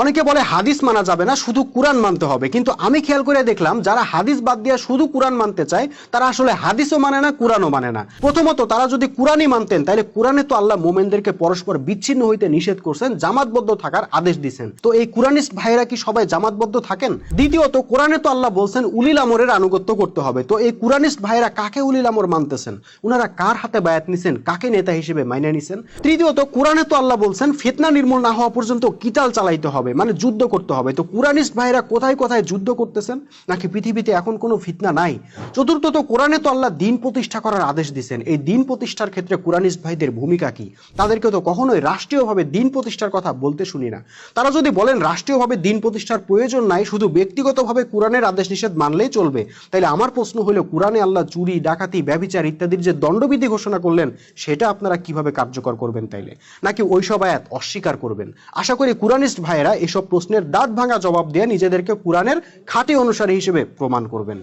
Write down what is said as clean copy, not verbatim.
অনেকে বলে হাদিস মানা যাবে না, শুধু কুরআন মানতে হবে, কিন্তু আমি খেয়াল করে দেখলাম যারা হাদিস বাদ দিয়ে শুধু কুরআন মানতে চায় তারা আসলে হাদিসও মানে না, কুরআনও মানে না। প্রথমত তারা যদি কুরআনই মানতেন তাহলে কুরআনে তো আল্লাহ মোমেনদেরকে পরস্পর বিচ্ছিন্ন হইতে নিষেধ করছেন, জামাতবদ্ধ থাকার আদেশ দিয়েছেন। তো এই কুরআনিস্ট ভাইরা কি সবাই জামাতবদ্ধ থাকেন? দ্বিতীয়ত কোরআনে তো আল্লাহ বলছেন উলিল আমরের আনুগত্য করতে হবে। তো এই কুরআনিস্ট ভাইরা কাকে উলিল আমর মানতেছেন? উনারা কার হাতে বায়াত নিছেন? কাকে নেতা হিসেবে মাইনে নিছেন? তৃতীয়ত কোরআনে তো আল্লাহ বলছেন ফিতনা নির্মূল না হওয়া পর্যন্ত কিতাল চালাইতে হবে, মানে যুদ্ধ করতে হবে। তো কুরআনিস্ট ভাইরা কোথায় কোথায় যুদ্ধ করতেছেন? নাকি পৃথিবীতে এখন কোনো ফিতনা নাই? চতুর্থত কোরআনে তো আল্লাহ দিন প্রতিষ্ঠা করার আদেশ দিয়েছেন। এই দিন প্রতিষ্ঠার ক্ষেত্রে কুরআনিস্ট ভাইদের ভূমিকা কি? তাদেরকে তো কখনোই রাষ্ট্রীয়ভাবে দিন প্রতিষ্ঠার কথা বলতে শুনি না। তারা যদি বলেন রাষ্ট্রীয়ভাবে দিন প্রতিষ্ঠার প্রয়োজন নাই, শুধু ব্যক্তিগতভাবে কোরআনের আদেশ নিষেধ মানলেই চলবে, তাইলে আমার প্রশ্ন হলো কোরআনে আল্লাহ চুরি, ডাকাতি, ব্যভিচার ইত্যাদির যে দণ্ডবিধি ঘোষণা করলেন সেটা আপনারা কিভাবে কার্যকর করবেন তাইলে? নাকি ওইসব আয়াত অস্বীকার করবেন? আশা করি কুরআনিস্ট ভাইয়েরা এসব প্রশ্নের দাঁত ভাঙা জবাব দিয়ে নিজেদেরকে কোরআনের খাঁটি অনুসারী হিসেবে প্রমাণ করবেন।